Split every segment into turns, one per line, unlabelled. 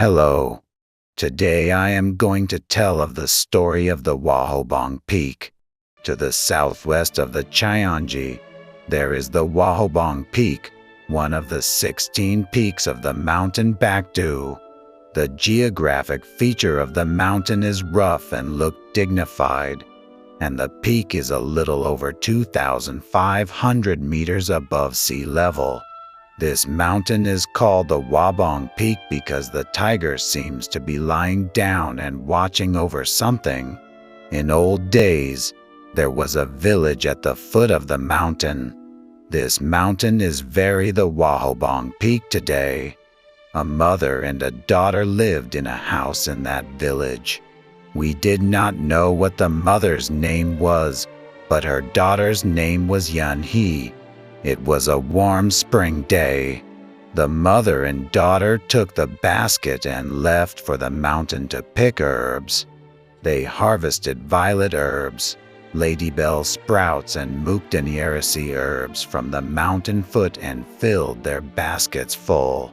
Hello. Today I am going to tell of the story of the Wahobong Peak. To the southwest of the Chae, there is the Wahobong Peak, one of the 16 peaks of the mountain Backdu. The geographic feature of the mountain is rough and look dignified, and the peak is a little over 2,500 meters above sea level. This mountain is called the Wahobong Peak because the tiger seems to be lying down and watching over something. In old days, there was a village at the foot of the mountain. This mountain is very the Wahobong Peak today. A mother and a daughter lived in a house in that village. We did not know what the mother's name was, but her daughter's name was Yun-hee. It was a warm spring day. The mother and daughter took the basket and left for the mountain to pick herbs. They harvested violet herbs, ladybellsprouts, and mukdenierisi herbs from the mountain foot and filled their baskets full.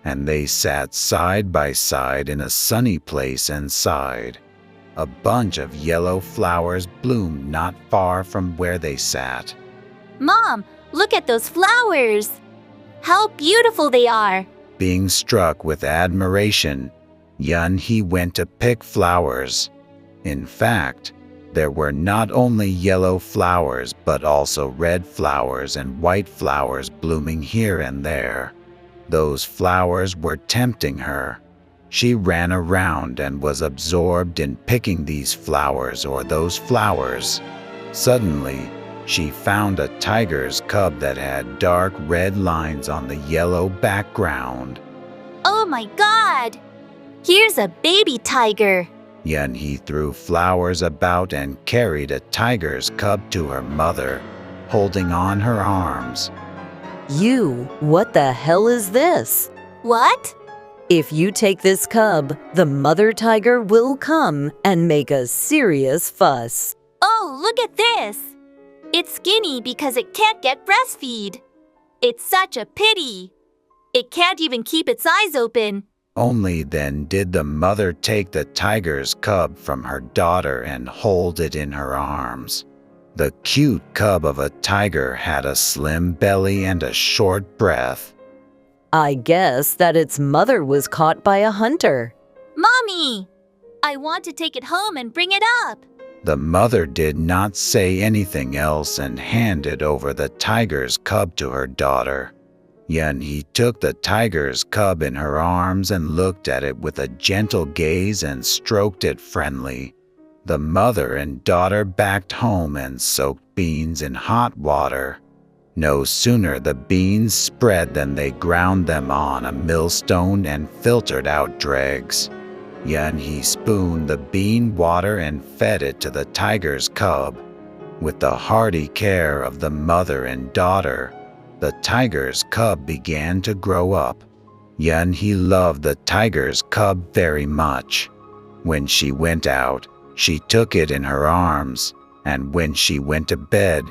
And they sat side by side in a sunny place and sighed. A bunch of yellow flowers bloomed not far from where they sat.
Mom, look at those flowers! How beautiful they are!
Being struck with admiration, Yun-hee went to pick flowers. In fact, there were not only yellow flowers but also red flowers and white flowers blooming here and there. Those flowers were tempting her. She ran around and was absorbed in picking these flowers or those flowers. Suddenly, she found a tiger's cub that had dark red lines on the yellow background.
Oh my God! Here's a baby tiger!
Yun-hee threw flowers about and carried a tiger's cub to her mother, holding on her arms.
What the hell is this?
What?
If you take this cub, the mother tiger will come and make a serious fuss.
Oh, look at this! It's skinny because it can't get breastfeed. It's such a pity. It can't even keep its eyes open.
Only then did the mother take the tiger's cub from her daughter and hold it in her arms. The cute cub of a tiger had a slim belly and a short breath.
I guess that its mother was caught by a hunter.
Mommy! I want to take it home and bring it up.
The mother did not say anything else and handed over the tiger's cub to her daughter. Yun-hee took the tiger's cub in her arms and looked at it with a gentle gaze and stroked it friendly. The mother and daughter backed home and soaked beans in hot water. No sooner the beans spread than they ground them on a millstone and filtered out dregs. Yun-hee spooned the bean water and fed it to the tiger's cub. With the hearty care of the mother and daughter, the tiger's cub began to grow up. Yun-hee loved the tiger's cub very much. When she went out, she took it in her arms, and when she went to bed,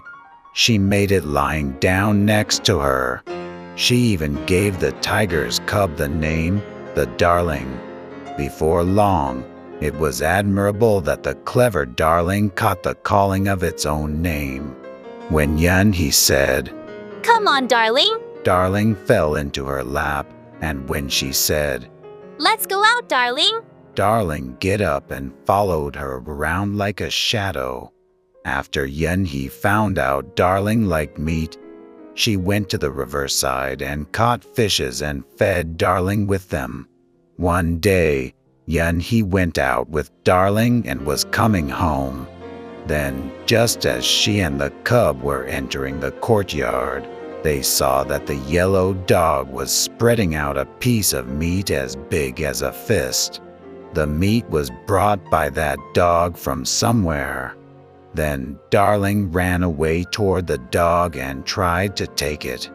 she made it lying down next to her. She even gave the tiger's cub the name, the Darling. Before long, it was admirable that the clever darling caught the calling of its own name. When Yun-hee said,
Come on, darling.
Darling fell into her lap, and when she said,
Let's go out, darling.
Darling get up and followed her around like a shadow. After Yun-hee found out Darling liked meat, she went to the riverside and caught fishes and fed Darling with them. One day, Yun-hee went out with Darling and was coming home. Then, just as she and the cub were entering the courtyard, they saw that the yellow dog was spreading out a piece of meat as big as a fist. The meat was brought by that dog from somewhere. Then Darling ran away toward the dog and tried to take it.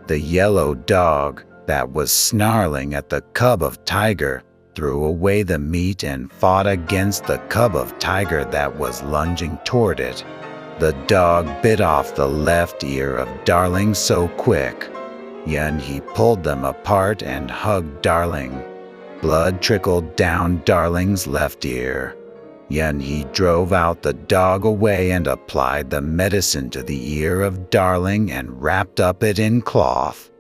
The yellow dog, that was snarling at the cub of tiger, threw away the meat and fought against the cub of tiger that was lunging toward it. The dog bit off the left ear of Darling so quick. Yun-hee pulled them apart and hugged Darling. Blood trickled down Darling's left ear. Yun-hee drove out the dog away and applied the medicine to the ear of Darling and wrapped up it in cloth.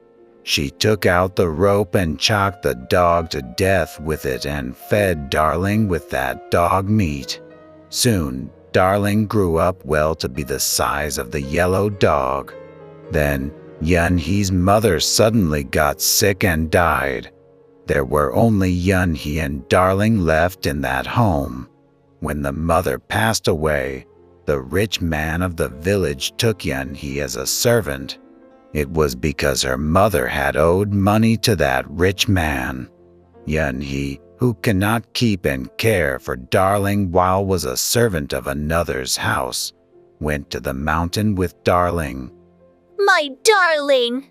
She took out the rope and choked the dog to death with it and fed Darling with that dog meat. Soon, Darling grew up well to be the size of the yellow dog. Then, Yun-hee's mother suddenly got sick and died. There were only Yun-hee and Darling left in that home. When the mother passed away, the rich man of the village took Yun-hee as a servant. It was because her mother had owed money to that rich man. Yun-hee, who cannot keep and care for Darling while was a servant of another's house, went to the mountain with Darling.
My darling!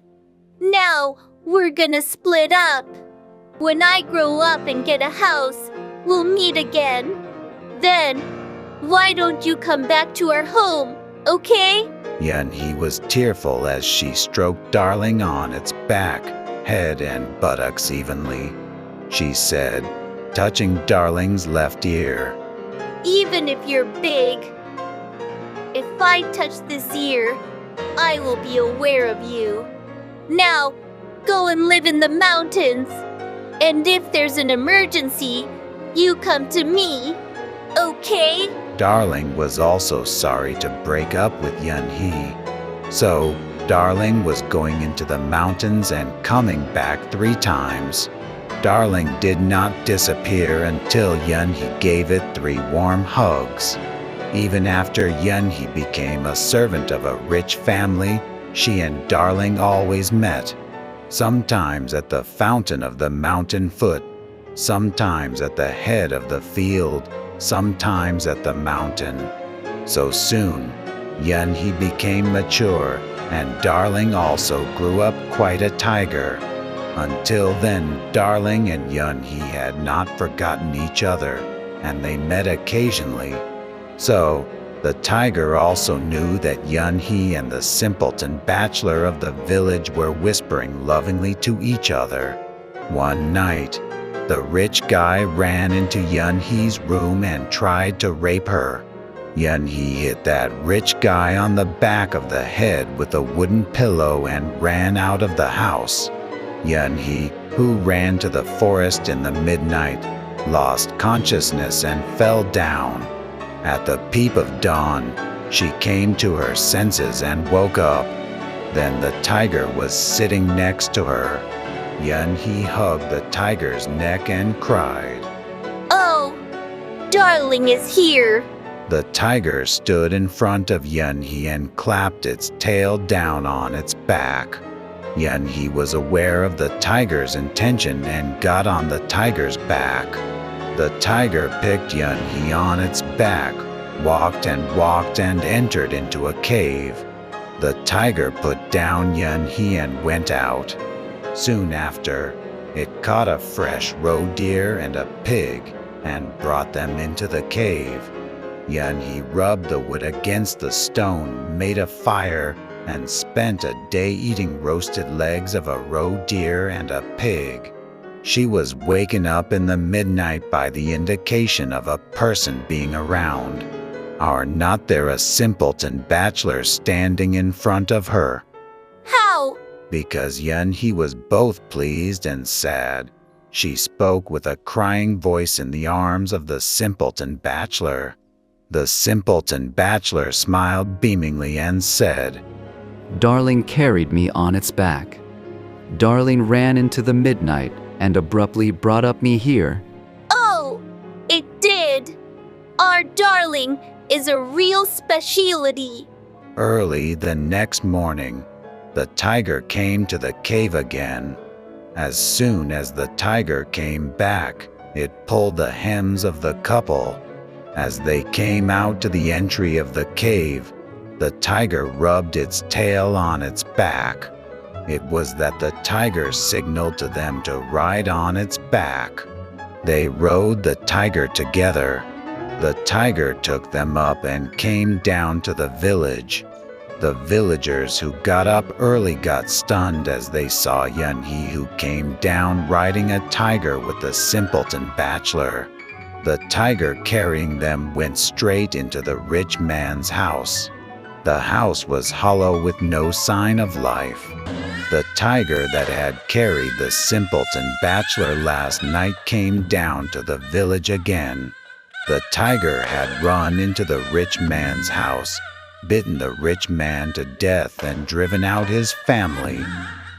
Now we're gonna split up. When I grow up and get a house, we'll meet again. Then, why don't you come back to our home, okay?
Yun-hee was tearful as she stroked Darling on its back, head, and buttocks evenly. She said, touching Darling's left ear,
Even if you're big, if I touch this ear, I will be aware of you. Now, go and live in the mountains. And if there's an emergency, you come to me, okay?
Darling was also sorry to break up with Yun-hee. So, Darling was going into the mountains and coming back 3 times. Darling did not disappear until Yun-hee gave it 3 warm hugs. Even after Yun-hee became a servant of a rich family, she and Darling always met. Sometimes at the fountain of the mountain foot, sometimes at the head of the field, sometimes at the mountain. So soon, Yun-hee became mature, and Darling also grew up quite a tiger. Until then, Darling and Yun-hee had not forgotten each other, and they met occasionally. So, the tiger also knew that Yun-hee and the simpleton bachelor of the village were whispering lovingly to each other. One night, the rich guy ran into Yun-hee's room and tried to rape her. Yun-hee hit that rich guy on the back of the head with a wooden pillow and ran out of the house. Yun-hee, who ran to the forest in the midnight, lost consciousness and fell down. At the peep of dawn, she came to her senses and woke up. Then the tiger was sitting next to her. Yun-hee hugged the tiger's neck and cried.
Oh, Darling is here.
The tiger stood in front of Yun-hee and clapped its tail down on its back. Yun-hee was aware of the tiger's intention and got on the tiger's back. The tiger picked Yun-hee on its back, walked and entered into a cave. The tiger put down Yun-hee and went out. Soon after, it caught a fresh roe deer and a pig and brought them into the cave. Yun-hee rubbed the wood against the stone, made a fire, and spent a day eating roasted legs of a roe deer and a pig. She was waken up in the midnight by the indication of a person being around. Are not there a simpleton bachelor standing in front of her?
How?
Because Yun-hee was both pleased and sad. She spoke with a crying voice in the arms of the simpleton bachelor. The simpleton bachelor smiled beamingly and said,
Darling carried me on its back. Darling ran into the midnight and abruptly brought up me here.
Oh, it did. Our Darling is a real specialty.
Early the next morning, the tiger came to the cave again. As soon as the tiger came back, it pulled the hems of the couple. As they came out to the entry of the cave, the tiger rubbed its tail on its back. It was that the tiger signaled to them to ride on its back. They rode the tiger together. The tiger took them up and came down to the village. The villagers who got up early got stunned as they saw Yunhee, who came down riding a tiger with the simpleton bachelor. The tiger carrying them went straight into the rich man's house. The house was hollow with no sign of life. The tiger that had carried the simpleton bachelor last night came down to the village again. The tiger had run into the rich man's house, bitten the rich man to death, and driven out his family.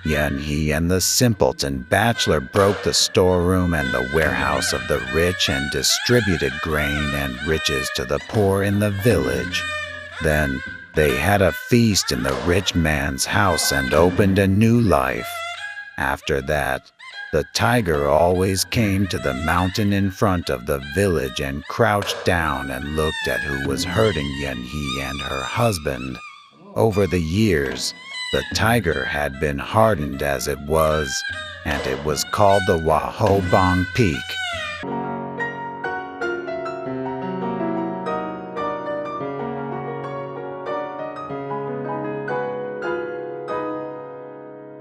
Yunhee and the simpleton bachelor broke the storeroom and the warehouse of the rich and distributed grain and riches to the poor in the village. Then they had a feast in the rich man's house and opened a new life. After that, the tiger always came to the mountain in front of the village and crouched down and looked at who was hurting Yunhee and her husband. Over the years, the tiger had been hardened as it was, and it was called the Wahobong Peak.